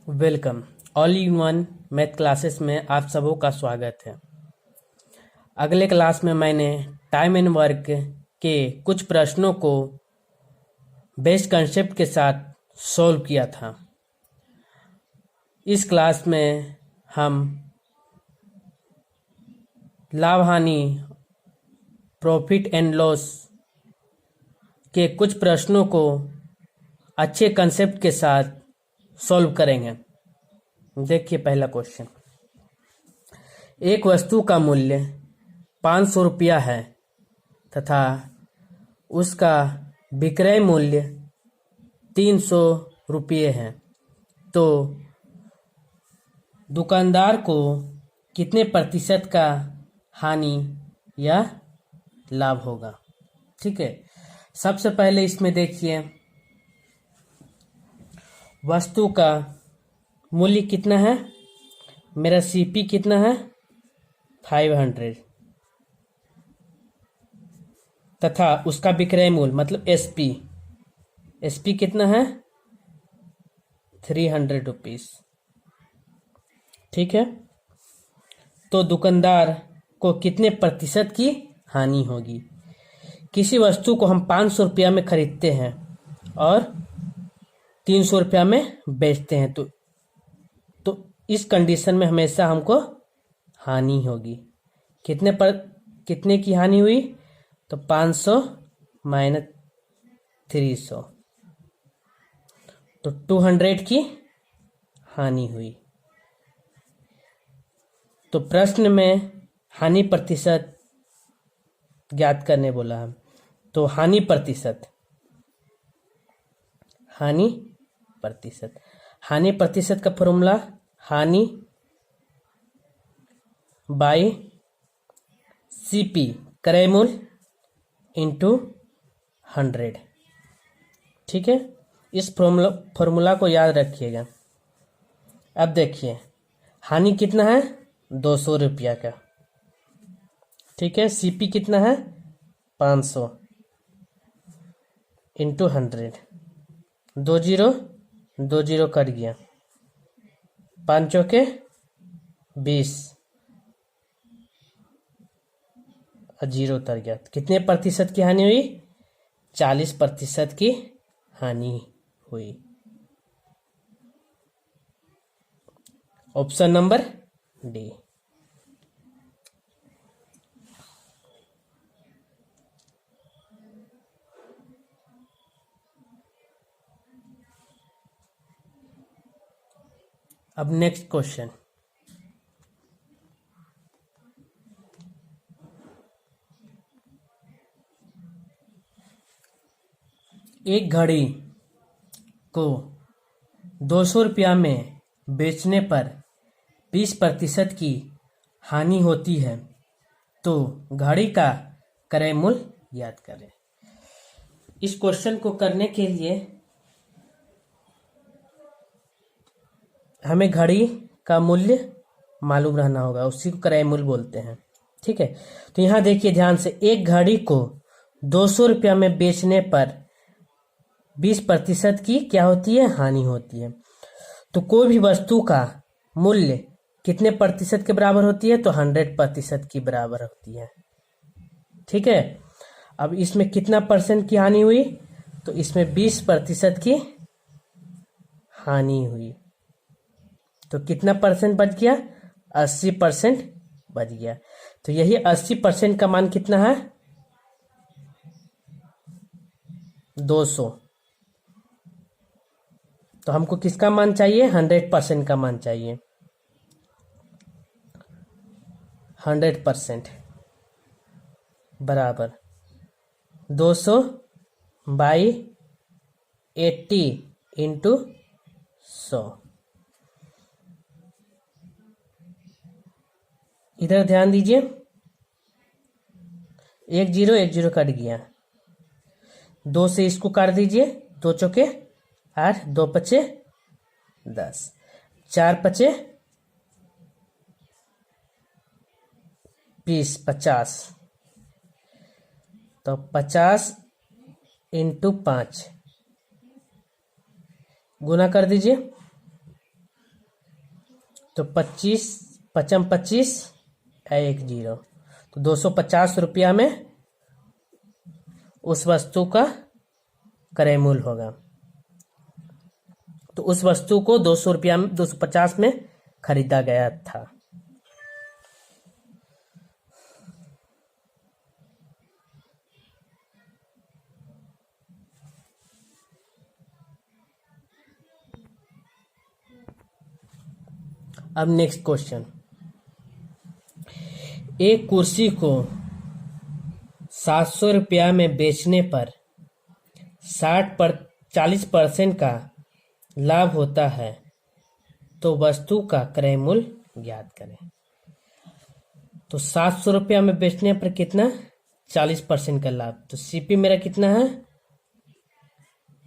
Welcome all in one math classes में आप सबों का स्वागत है। अगले क्लास में मैंने टाइम एंड वर्क के कुछ प्रश्नों को बेस्ट कंसेप्ट के साथ सॉल्व किया था। इस क्लास में हम लाभ हानि प्रॉफिट एंड लॉस के कुछ प्रश्नों को अच्छे कंसेप्ट के साथ सॉल्व करेंगे। देखिए पहला क्वेश्चन, एक वस्तु का मूल्य 500 रुपया है तथा उसका विक्रय मूल्य 300 रुपये है, तो दुकानदार को कितने प्रतिशत का हानि या लाभ होगा। ठीक है, सबसे पहले इसमें देखिए वस्तु का मूल्य कितना है, मेरा सीपी कितना है 500 तथा उसका विक्रय मूल्य मतलब एसपी कितना है 300 रुपीस। ठीक है, तो दुकानदार को कितने प्रतिशत की हानि होगी। किसी वस्तु को हम 500 रुपया में खरीदते हैं और 300 रुपया में बेचते हैं, तो इस कंडीशन में हमेशा हमको हानि होगी। कितने की हानि हुई, तो 500 माइनस 300, तो 200 की हानि हुई। तो प्रश्न में हानि प्रतिशत ज्ञात करने बोला है, तो हानि प्रतिशत का फॉर्मूला हानि बाई सीपी क्रय मूल्य इंटू 100। ठीक है, इस फॉर्मूला को याद रखिएगा। अब देखिए हानि कितना है 200 रुपया का। ठीक है, सीपी कितना है 500 इंटू 100, 2 जीरो कट गया, 5 चौके 20 और 0 उतर गया। कितने प्रतिशत की हानि हुई, 40% की हानि हुई। Option number D. अब नेक्स्ट क्वेश्चन, एक घड़ी को 200 रुपया में बेचने पर 20% की हानि होती है, तो घड़ी का क्रय मूल्य याद करें। इस क्वेश्चन को करने के लिए हमें घड़ी का मूल्य मालूम रहना होगा, उसी को क्रय मूल्य बोलते हैं। ठीक है, तो यहाँ देखिए ध्यान से, एक घड़ी को 200 रुपया में बेचने पर 20% की क्या होती है, हानि होती है। तो कोई भी वस्तु का मूल्य कितने प्रतिशत के बराबर होती है, तो 100% की बराबर होती है। ठीक है, अब इसमें कितना परसेंट की हानि हुई, तो इसमें 20% की हानि हुई, तो कितना परसेंट बच गया, 80% बच गया। तो यही 80% का मान कितना है 200। तो हमको किसका मान चाहिए, 100% का मान चाहिए। 100% बराबर 200 बाई 80 इंटू 100। इधर ध्यान दीजिए, 1 0 कट गया, 2 से इसको काट दीजिए, 2 चौके 8, 2 पचे 10, 4 पचे 20, 50, तो 50 इंटू 5 गुना कर दीजिए, तो 25 पचम 25 एक जीरो, तो 250 रुपया में उस वस्तु का क्रय मूल्य होगा। तो उस वस्तु को 200 रुपया में 250 में खरीदा गया था। अब नेक्स्ट क्वेश्चन, एक कुर्सी को 700 रुपया में बेचने पर 40% का लाभ होता है, तो वस्तु का क्रय मूल्य ज्ञात करें। तो 700 रुपया में बेचने पर कितना, 40% का लाभ। तो सीपी मेरा कितना है,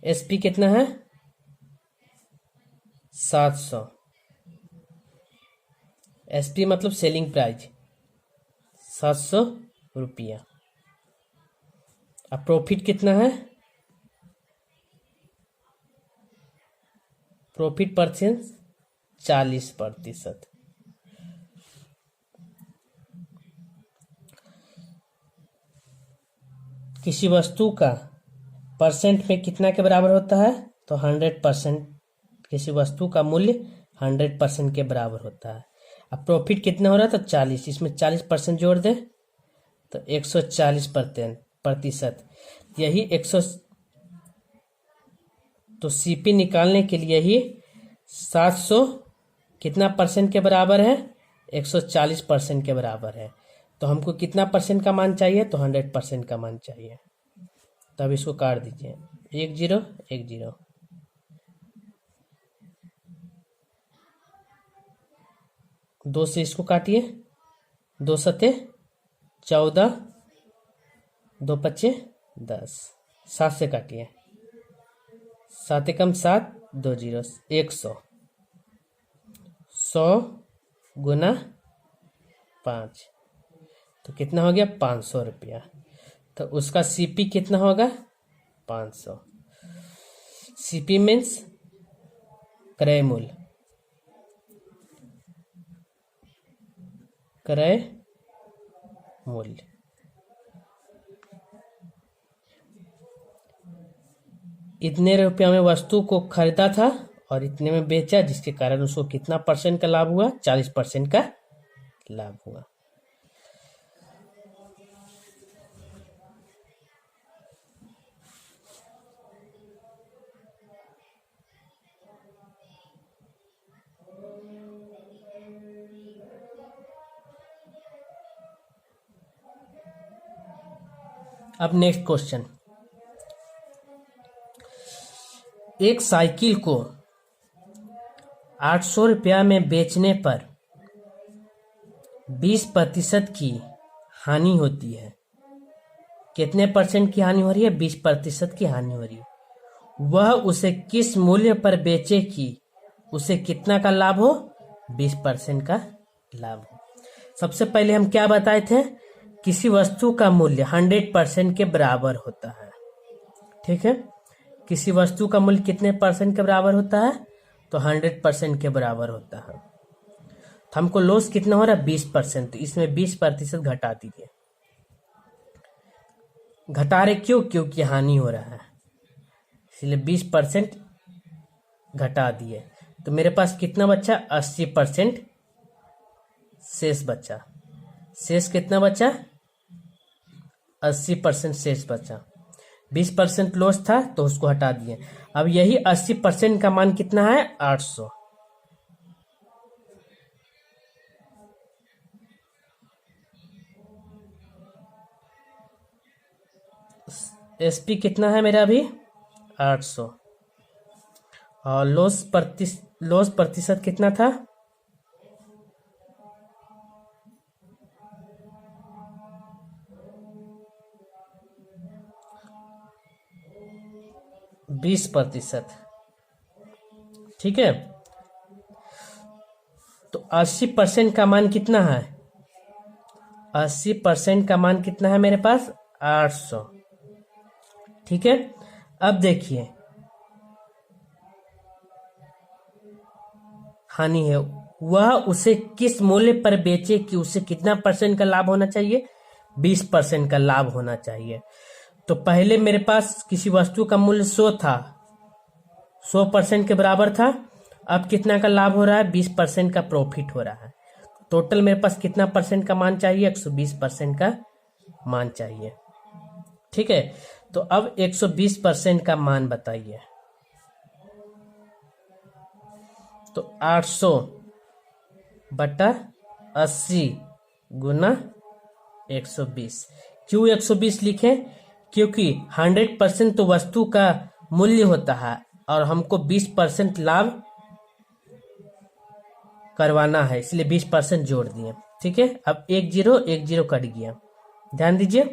एसपी कितना है 700, एसपी मतलब सेलिंग प्राइस 700 रुपया। अब प्रॉफिट कितना है, प्रॉफिट परसेंट 40%। किसी वस्तु का परसेंट में कितना के बराबर होता है, तो 100%। किसी वस्तु का मूल्य 100% के बराबर होता है। अब प्रॉफिट कितना हो रहा है, तो 40, इसमें 40% जोड़ दे तो 140%। यही 100, तो सीपी निकालने के लिए ही 700 कितना परसेंट के बराबर है, 140% के बराबर है। तो हमको कितना परसेंट का मान चाहिए, तो 100% का मान चाहिए। तो अब इसको काट दीजिए, 1 0 1 0, दो से इसको काटिए, 2 सते 14, 2 पच्चे 10, 7 से काटिए, 7 एकम 7, 2 जीरो, 100, 100 गुना 5, तो कितना हो गया 500 रुपया। तो उसका सीपी कितना होगा 500। सीपी मीन्स क्रय मूल्य, क्रय मूल्य। इतने रुपया में वस्तु को खरीदा था और इतने में बेचा, जिसके कारण उसको कितना परसेंट का लाभ हुआ, 40% का लाभ हुआ। अब नेक्स्ट क्वेश्चन, एक साइकिल को 800 रुपया में बेचने पर 20% की हानि होती है। कितने परसेंट की हानि हो रही है, 20% की हानि हो रही है। वह उसे किस मूल्य पर बेचे कि उसे कितना का लाभ हो, 20% का लाभ हो। सबसे पहले हम क्या बताए थे, किसी वस्तु का मूल्य 100% के बराबर होता है। ठीक है, किसी वस्तु का मूल्य कितने परसेंट के बराबर होता है, तो 100% के बराबर होता है। तो हमको लॉस कितना हो रहा है, 20%, तो इसमें 20% घटा दीजिए। घटा रहे क्यों, क्योंकि हानि हो रहा है, इसलिए 20% घटा दिए। तो मेरे पास कितना बचा, 80% शेष बचा। शेष कितना बचा, 80% शेष बचा। 20% लॉस था तो उसको हटा दिए। अब यही 80% का मान कितना है, 800। एसपी कितना है मेरा अभी, 800। और लॉस प्रतिशत कितना था, 20%। ठीक है, तो 80% का मान कितना है, 80% का मान कितना है मेरे पास, 800। ठीक है, अब देखिए हानि है, वह उसे किस मूल्य पर बेचे कि उसे कितना परसेंट का लाभ होना चाहिए? 20% का लाभ होना चाहिए। तो पहले मेरे पास किसी वस्तु का मूल्य 100 था, 100% के बराबर था। अब कितना का लाभ हो रहा है? 20% का प्रॉफिट हो रहा है। टोटल मेरे पास कितना परसेंट का मान चाहिए? 120% का मान चाहिए। ठीक है, तो अब 120% का मान बताइए। तो 800 बटा 80 गुना 120। क्यों 120 लिखे? क्योंकि 100% तो वस्तु का मूल्य होता है और हमको 20% लाभ करवाना है, इसलिए 20% जोड़ दिए। ठीक है, अब 1 0 कट गया, ध्यान दीजिए।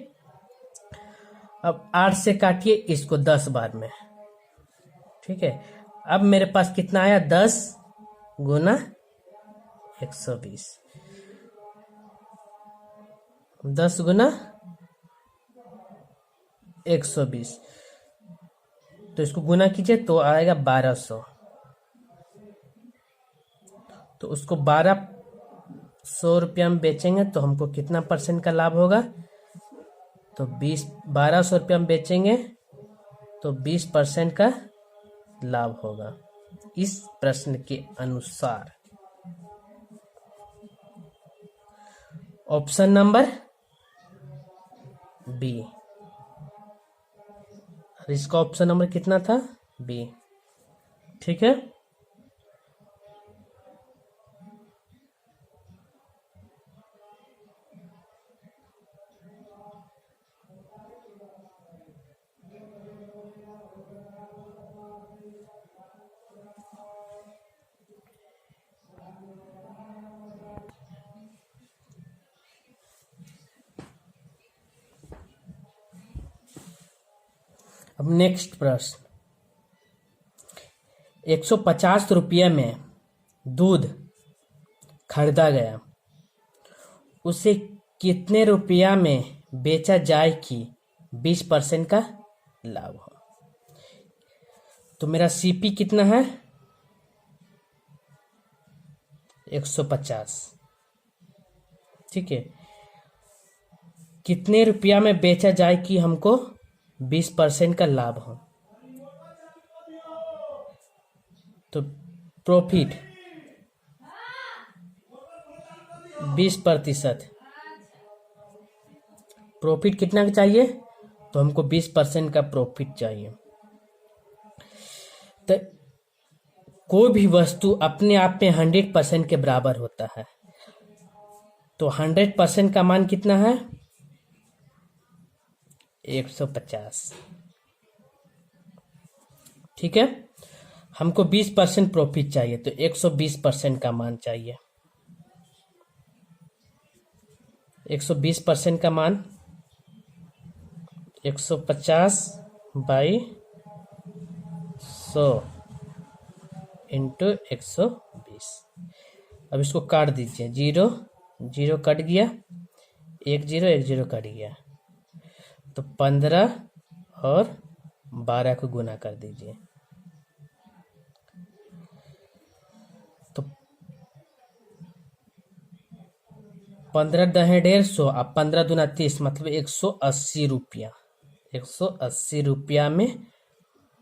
अब 8 से काटिए इसको 10 बार में। ठीक है, अब मेरे पास कितना आया? 10 गुना 120। 10 गुना 120, तो इसको गुना कीजिए तो आएगा 1200। तो उसको 1200 रुपया में बेचेंगे तो हमको कितना परसेंट का लाभ होगा? तो 1200 रुपया में बेचेंगे तो 20% का लाभ होगा इस प्रश्न के अनुसार। Option number B. इसका ऑप्शन नंबर कितना था? बी। ठीक है, अब नेक्स्ट प्रश्न। 150 रुपये में दूध खरीदा गया, उसे कितने रुपया में बेचा जाए कि 20% का लाभ हो? तो मेरा सीपी कितना है? 150। ठीक है, कितने रुपया में बेचा जाए कि हमको 20% का लाभ हो? तो प्रॉफिट 20%। प्रॉफिट कितना का चाहिए? तो हमको 20% का प्रॉफिट चाहिए। तो कोई भी वस्तु अपने आप में 100% के बराबर होता है। तो 100% का मान कितना है? 150। ठीक है, हमको 20% प्रॉफिट चाहिए तो 120% का मान चाहिए। 120% का मान 150 बाई 100 इंटू 120। अब इसको काट दीजिए, 0 0 कट गया, 1 0 1 0 कट गया, तो 15 और 12 को गुना कर दीजिए। तो 15 दहे 150, अब 15 दूना 30, मतलब 180 रुपया। 180 रुपया में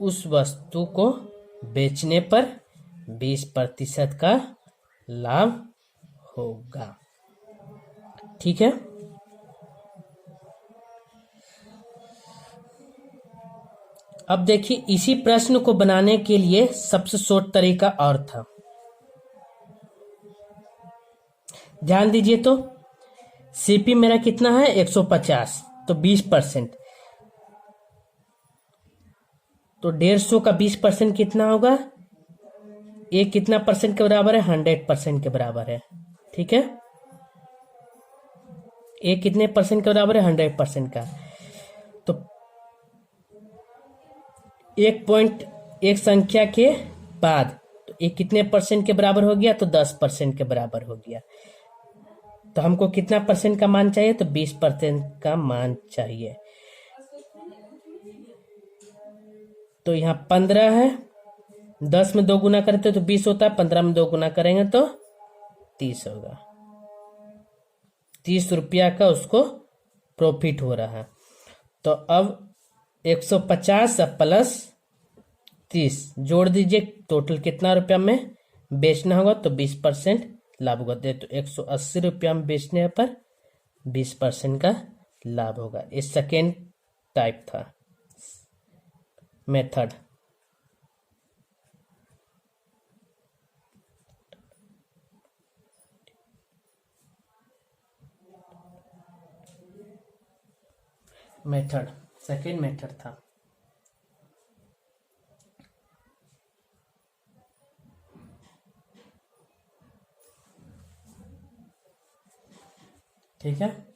उस वस्तु को बेचने पर 20% का लाभ होगा। ठीक है, अब देखिए इसी प्रश्न को बनाने के लिए सबसे शॉर्ट तरीका और था। ध्यान दीजिए, तो सीपी मेरा कितना है? 150, तो 20%, तो 150 का 20% कितना होगा? ये कितना परसेंट के बराबर है? 100% के बराबर है। ठीक है, ये कितने परसेंट के बराबर है? 100% का। तो एक संख्या के बाद तो ये कितने परसेंट के बराबर हो गया? तो 10% के बराबर हो गया। तो हमको कितना परसेंट का मान चाहिए? तो 20% का मान चाहिए। तो यहाँ 15 है, 10 में 2 गुना करते तो 20 होता है, 15 में 2 गुना करेंगे तो 30 होगा। 30 रुपया का उसको प्रॉफिट हो रहा है। तो अब 150 प्लस 30 जोड़ दीजिए, टोटल कितना रुपया में बेचना होगा, तो 20% लाभ होगा। तो 180 रुपया में बेचने पर 20% का लाभ होगा। ये सेकेंड टाइप था मेथड। सेकेंड मेथड था। ठीक है।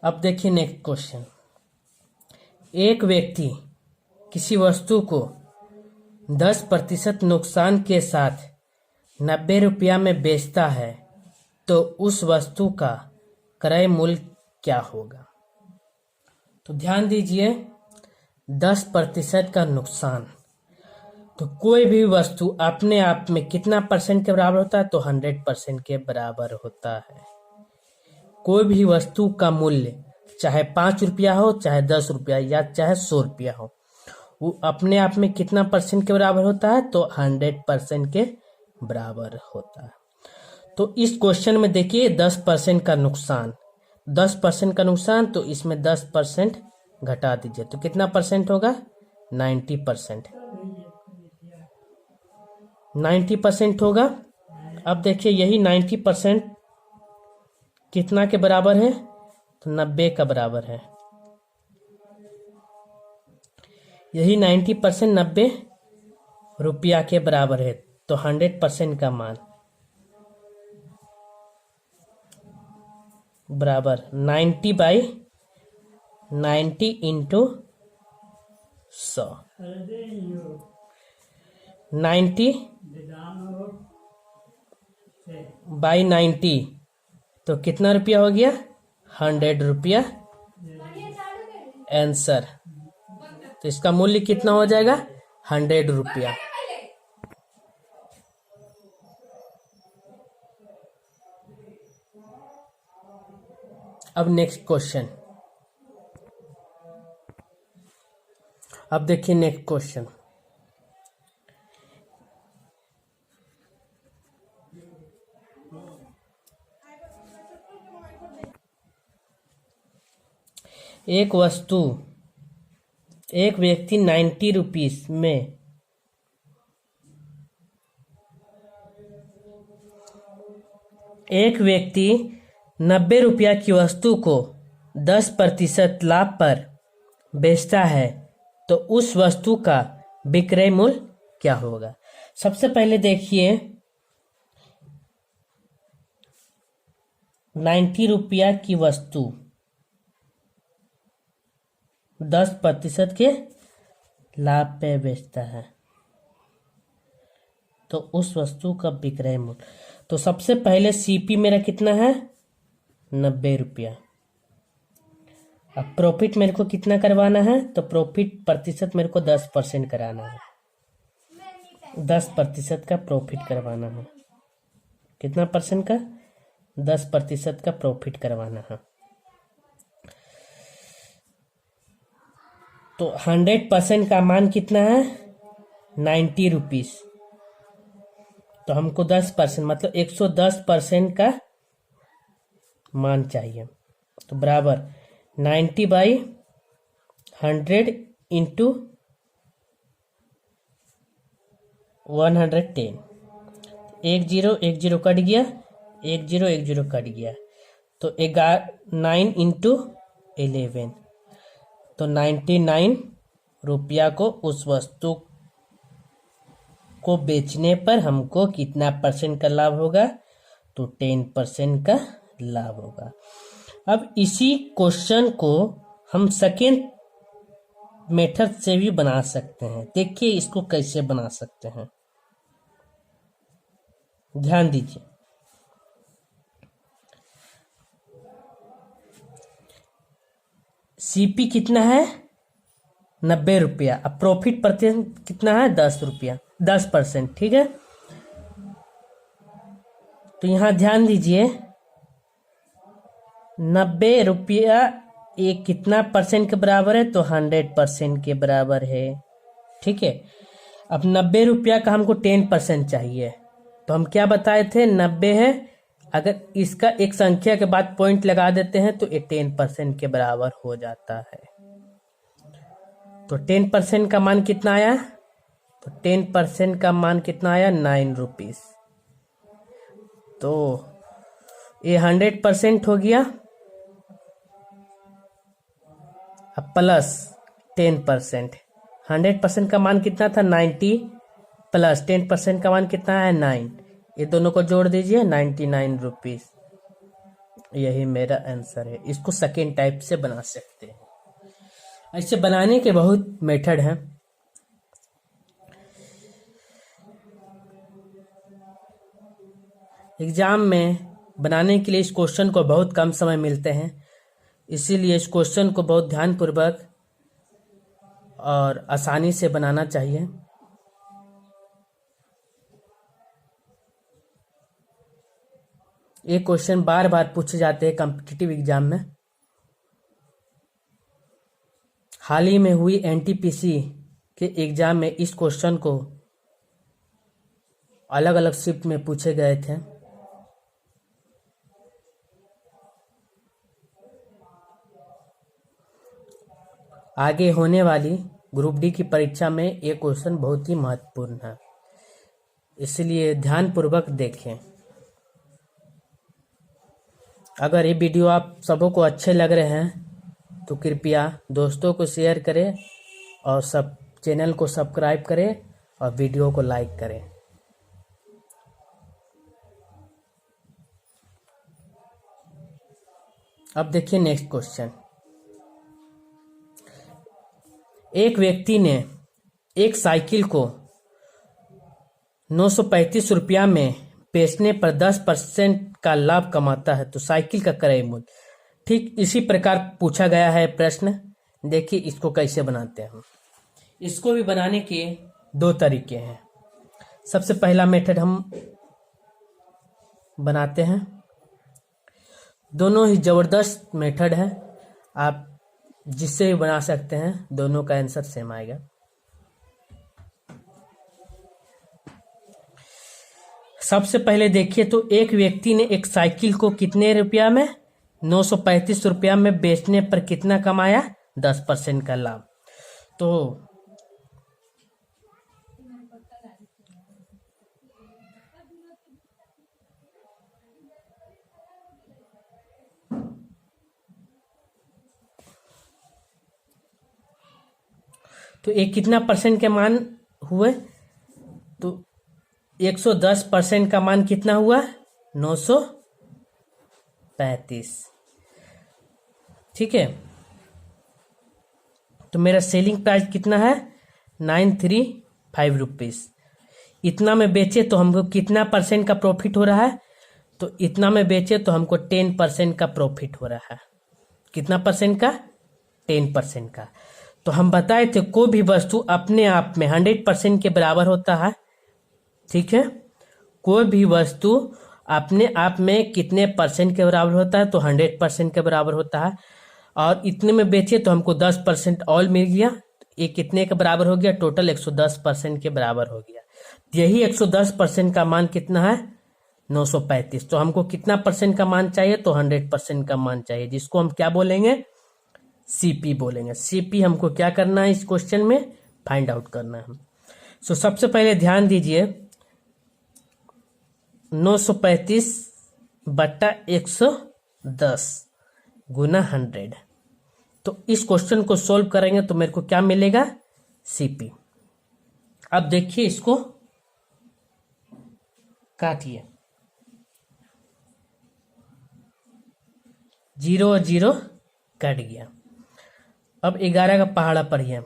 अब देखिए नेक्स्ट क्वेश्चन। एक व्यक्ति किसी वस्तु को 10% नुकसान के साथ 90 रुपया में बेचता है, तो उस वस्तु का क्रय मूल्य क्या होगा? तो ध्यान दीजिए, 10% का नुकसान, तो कोई भी वस्तु अपने आप में कितना परसेंट के बराबर होता है? तो 100% के बराबर होता है। कोई भी वस्तु का मूल्य चाहे 5 रुपया हो, चाहे 10 रुपया, या चाहे 100 रुपया हो, वो अपने आप में कितना परसेंट के बराबर होता है? तो 100% के बराबर होता है। तो इस क्वेश्चन में देखिए 10% का नुकसान, 10% का नुकसान, तो इसमें 10% घटा दीजिए, तो कितना परसेंट होगा? 90%। 90% होगा। अब देखिए यही 90% कितना के बराबर है? तो 90 का बराबर है। यही 90% 90 रुपया के बराबर है। तो 100% का मान बराबर 90/90 इंटू 100। 90/90 तो कितना रुपया हो गया? 100 रुपया आंसर। तो इसका मूल्य कितना हो जाएगा? 100 रुपया। अब नेक्स्ट क्वेश्चन। अब देखिए नेक्स्ट क्वेश्चन। एक वस्तु, एक व्यक्ति 90 रुपीस में एक व्यक्ति 90 रुपया की वस्तु को 10% लाभ पर बेचता है, तो उस वस्तु का विक्रय मूल्य क्या होगा? सबसे पहले देखिए 90 रुपया की वस्तु 10% के लाभ पे बेचता है, तो उस वस्तु का विक्रय मूल्य। तो सबसे पहले सीपी मेरा कितना है? 90 रुपया। अब प्रॉफिट मेरे को कितना करवाना है? तो प्रॉफिट प्रतिशत मेरे को 10% कराना है। 10% का प्रॉफिट करवाना है। कितना परसेंट का? 10% का प्रॉफिट करवाना है। तो 100% का मान कितना है? 90 रुपीस। तो हमको 10% मतलब 110% का मान चाहिए। तो बराबर 90/100 इंटू 110। 1 0 कट गया, 1 0 कट गया, तो 9 इंटू 11। तो 99 रुपया को उस वस्तु को बेचने पर हमको कितना परसेंट का लाभ होगा? तो 10% का लाभ होगा। अब इसी क्वेश्चन को हम सेकेंड मेथड से भी बना सकते हैं। देखिए इसको कैसे बना सकते हैं, ध्यान दीजिए। सीपी कितना है 90 रुपया। अब प्रॉफिट प्रतिशत कितना है 10 रुपया, 10%। ठीक है, तो यहां ध्यान दीजिए 90 रुपया ये कितना परसेंट के बराबर है, तो 100% के बराबर है। ठीक है, अब 90 रुपया का हमको 10% चाहिए, तो हम क्या बताए थे 90 है, अगर इसका एक संख्या के बाद पॉइंट लगा देते हैं तो ये 10% के बराबर हो जाता है। तो 10% का मान कितना आया, तो 10% का मान कितना आया 9 रुपीज। तो ये 100% हो गया, अब प्लस 10%। 100% का मान कितना था 90, प्लस 10% का मान कितना है 9। ये दोनों को जोड़ दीजिए 99 रुपीज। यही मेरा आंसर है। इसको सेकेंड टाइप से बना सकते हैं। ऐसे बनाने के बहुत मेथड हैं। एग्जाम में बनाने के लिए इस क्वेश्चन को बहुत कम समय मिलते हैं, इसीलिए इस क्वेश्चन को बहुत ध्यानपूर्वक और आसानी से बनाना चाहिए। ये क्वेश्चन बार बार पूछे जाते हैं कॉम्पिटिटिव एग्जाम में। हाल ही में हुई एनटीपीसी के एग्जाम में इस क्वेश्चन को अलग अलग शिफ्ट में पूछे गए थे। आगे होने वाली ग्रुप डी की परीक्षा में ये क्वेश्चन बहुत ही महत्वपूर्ण है, इसलिए ध्यानपूर्वक देखें। अगर ये वीडियो आप सबों को अच्छे लग रहे हैं तो कृपया दोस्तों को शेयर करें और सब चैनल को सब्सक्राइब करें और वीडियो को लाइक करें। अब देखिए नेक्स्ट क्वेश्चन। एक व्यक्ति ने एक साइकिल को 935 रुपया में बेचने पर 10% का लाभ कमाता है, तो साइकिल का क्रय मूल्य। ठीक इसी प्रकार पूछा गया है प्रश्न। देखिए इसको कैसे बनाते हैं हम। इसको भी बनाने के दो तरीके हैं। सबसे पहला मेथड हम बनाते हैं, दोनों ही जबरदस्त मेथड है, आप जिससे भी बना सकते हैं, दोनों का आंसर सेम आएगा। सबसे पहले देखिए, तो एक व्यक्ति ने एक साइकिल को कितने रुपया में 935 रुपया में बेचने पर कितना कमाया 10% का लाभ। तो ये कितना परसेंट के मान हुए, तो 110% का मान कितना हुआ 935। ठीक है, तो मेरा सेलिंग प्राइस कितना है 935 रुपीज। इतना में बेचे तो हमको कितना परसेंट का प्रॉफिट हो रहा है, तो इतना में बेचे तो हमको 10% का प्रॉफिट हो रहा है। कितना परसेंट का 10% का। तो हम बताए थे कोई भी वस्तु अपने आप में 100% के बराबर होता है। ठीक है, कोई भी वस्तु अपने आप में कितने परसेंट के बराबर होता है, तो 100% के बराबर होता है। और इतने में बेचे तो हमको 10% और मिल गया, ये कितने के बराबर हो गया, टोटल 110% के बराबर हो गया। यही 110% का मान कितना है 935। तो हमको कितना परसेंट का मान चाहिए, तो 100% का मान चाहिए, जिसको हम क्या बोलेंगे सीपी बोलेंगे। सीपी हमको क्या करना है इस क्वेश्चन में फाइंड आउट करना है। सो सबसे पहले ध्यान दीजिए 935 बट्टा 110 गुना 100। तो इस क्वेश्चन को सॉल्व करेंगे तो मेरे को क्या मिलेगा सीपी। अब देखिए इसको काटिए। जीरो और जीरो कट गया। अब 11 का पहाड़ा पढ़िए।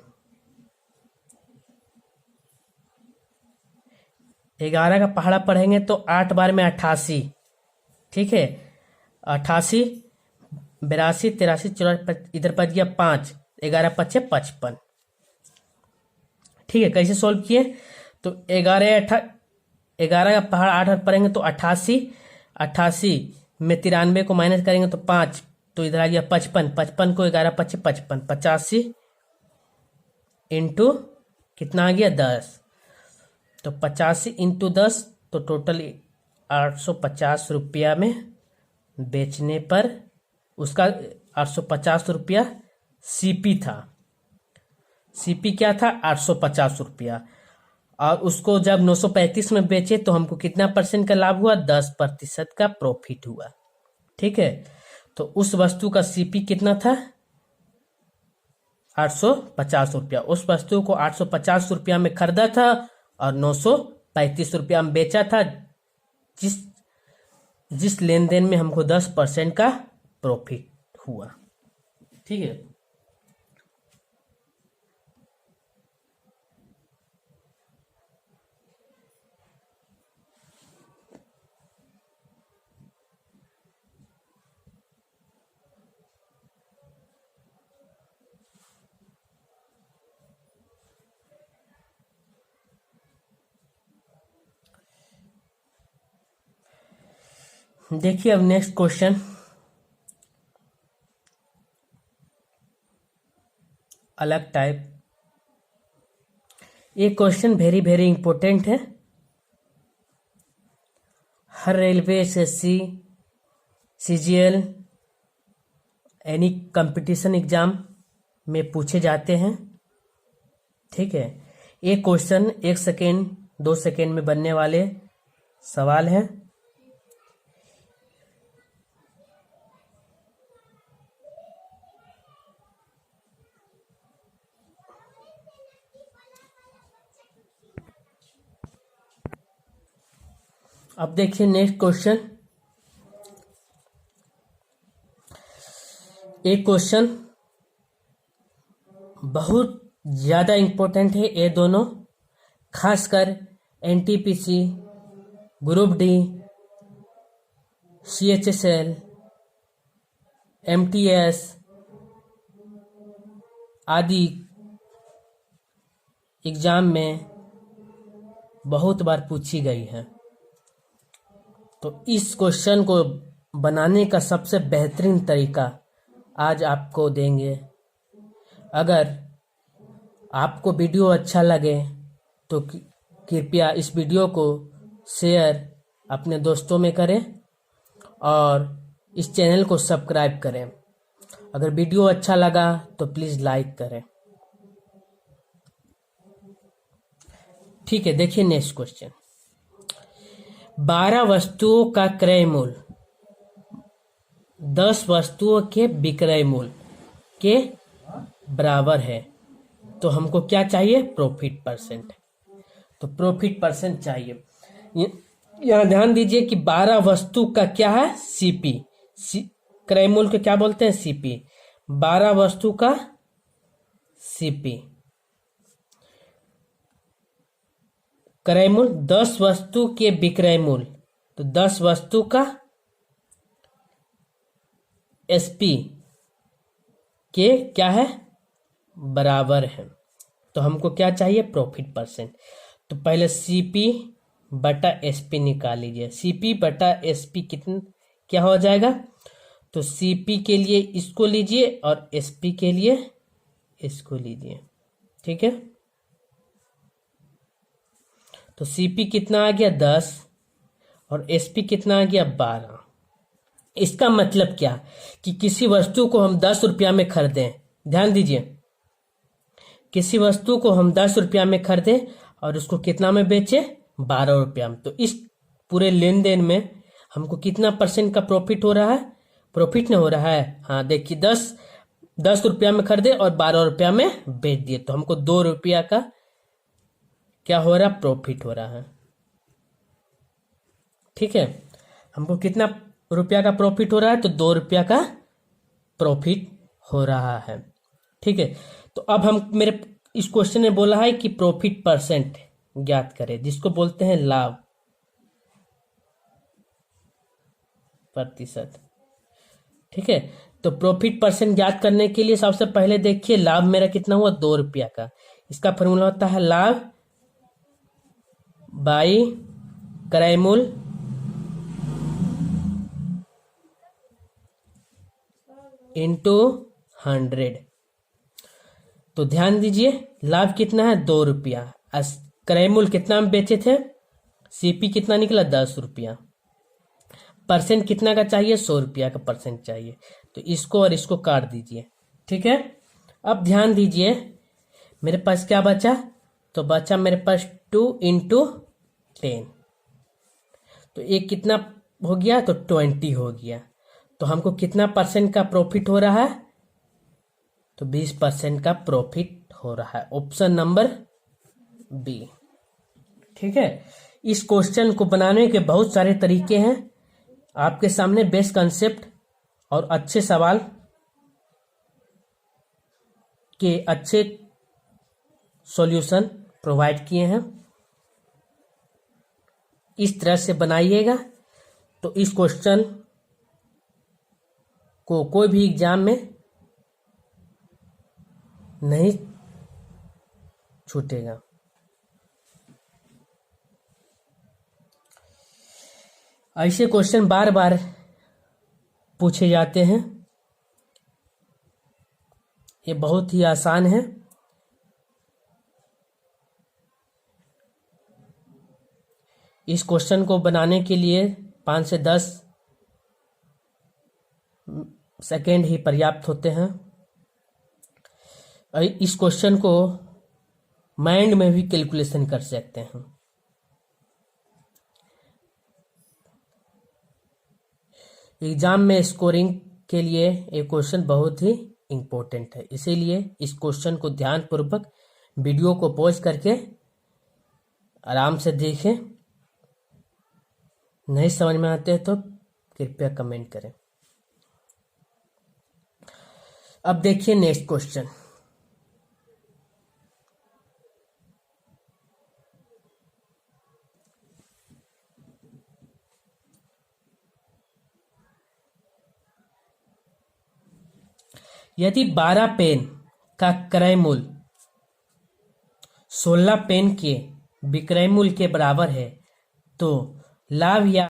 11 का पहाड़ा पढ़ेंगे तो 8 बार में 88, ठीक है, 88, 82, 83, 84, इधर बच गया 5, 11 पचे 55। ठीक है, कैसे सॉल्व किए? तो 11 का पहाड़ 8 बार पढ़ेंगे तो 88, 88 में 93 को माइनस करेंगे तो 5, तो इधर आ गया 55, 55 को 11 पचे 55, 85 इंटू कितना आ गया 10, तो 85 इंटू 10, तो टोटल 850 रुपया में बेचने पर उसका 850 रुपया सीपी था। सीपी क्या था? 850 रुपया। और उसको जब 935 में बेचे तो हमको कितना परसेंट का लाभ हुआ? 10% का प्रॉफिट हुआ। ठीक है, तो उस वस्तु का सीपी कितना था? 850 रुपया। उस वस्तु को 850 रुपया में खरीदा था और 935 रुपया में बेचा था, जिस लेन देन में हमको 10% का प्रॉफिट हुआ। ठीक है, देखिए अब नेक्स्ट क्वेश्चन, अलग टाइप। ये क्वेश्चन वेरी वेरी इंपॉर्टेंट है। हर railway, SSC, CGL, any competition exam में पूछे जाते हैं। ठीक है, ये क्वेश्चन 1 सेकेंड 2 सेकेंड में बनने वाले सवाल हैं। अब देखिए नेक्स्ट क्वेश्चन। एक क्वेश्चन बहुत ज्यादा इंपॉर्टेंट है ये दोनों, खासकर NTPC, group D, CHSL, MTS आदि एग्जाम में बहुत बार पूछी गई है। तो इस क्वेश्चन को बनाने का सबसे बेहतरीन तरीका आज आपको देंगे। अगर आपको वीडियो अच्छा लगे तो कृपया इस वीडियो को शेयर अपने दोस्तों में करें और इस चैनल को सब्सक्राइब करें। अगर वीडियो अच्छा लगा तो प्लीज़ लाइक करें। ठीक है, देखिए नेक्स्ट क्वेश्चन। 12 वस्तुओं का क्रय मूल्य 10 वस्तुओं के विक्रय मूल्य के बराबर है, तो हमको क्या चाहिए? Profit percent. तो प्रॉफिट परसेंट चाहिए। यहाँ ध्यान दीजिए कि 12 वस्तु का क्या है? सीपी। क्रय मूल्य को क्या बोलते हैं? सीपी। 12 वस्तु का सीपी। क्रय मूल्य 10 वस्तु के विक्रय मूल्य, तो 10 वस्तु का एसपी के क्या है? बराबर है। तो हमको क्या चाहिए? Profit percent. तो पहले सीपी बटा एसपी निकाल लीजिए। सीपी बटा एसपी कितना क्या हो जाएगा? तो सीपी के लिए इसको लीजिए और एसपी के लिए इसको लीजिए। ठीक है, तो सीपी कितना आ गया? 10 और एसपी कितना आ गया? 12। इसका मतलब क्या कि किसी वस्तु को हम 10 रुपया में खरीदें, ध्यान दीजिए, किसी वस्तु को हम 10 रुपया में खरीदें और उसको कितना में बेचे? 12 रुपया में। तो इस पूरे लेन देन में हमको कितना परसेंट का प्रॉफिट हो रहा है? प्रॉफिट नहीं हो रहा है? हाँ, देखिए 10 रुपया में खरीदे और 12 रुपया में बेच दिए, तो हमको 2 रुपया का क्या हो रहा? प्रॉफिट हो रहा है। ठीक है, हमको कितना रुपया का प्रॉफिट हो रहा है? तो 2 रुपया का प्रॉफिट हो रहा है। ठीक है, तो अब हम मेरे इस क्वेश्चन में बोला है कि प्रॉफिट परसेंट ज्ञात करें, जिसको बोलते हैं लाभ प्रतिशत। ठीक है, तो प्रॉफिट परसेंट ज्ञात करने के लिए सबसे पहले देखिए लाभ मेरा कितना हुआ, 2 रुपया का। इसका फॉर्मूला होता है लाभ बाई क्रय मूल्य इंटू 100। तो ध्यान दीजिए लाभ कितना है, 2 रुपया। क्रय मूल्य कितना में बेचे थे, सीपी कितना निकला, 10 रुपया। परसेंट कितना का चाहिए, 100 रुपया का परसेंट चाहिए। तो इसको और इसको काट दीजिए। ठीक है, अब ध्यान दीजिए मेरे पास क्या बचा, तो बचा मेरे पास 2 इंटू 10। तो ये कितना हो गया, तो 20 हो गया। तो हमको कितना परसेंट का प्रॉफिट हो रहा है, तो 20% का प्रॉफिट हो रहा है। Option number B. ठीक है, इस क्वेश्चन को बनाने के बहुत सारे तरीके हैं। आपके सामने बेस्ट कंसेप्ट और अच्छे सवाल के अच्छे सॉल्यूशन प्रोवाइड किए हैं। इस तरह से बनाइएगा तो इस क्वेश्चन को कोई भी एग्जाम में नहीं छूटेगा। ऐसे क्वेश्चन बार बार पूछे जाते हैं। ये बहुत ही आसान है। इस क्वेश्चन को बनाने के लिए 5 से 10 सेकेंड ही पर्याप्त होते हैं। इस क्वेश्चन को माइंड में भी कैलकुलेशन कर सकते हैं। एग्जाम में स्कोरिंग के लिए ये क्वेश्चन बहुत ही इम्पोर्टेंट है, इसीलिए इस क्वेश्चन को ध्यानपूर्वक वीडियो को पॉज करके आराम से देखें। नहीं समझ में आते हैं तो कृपया कमेंट करें। अब देखिए नेक्स्ट क्वेश्चन। यदि 12 पेन का क्रय मूल्य 16 पेन के विक्रय मूल्य के बराबर है तो लाभ या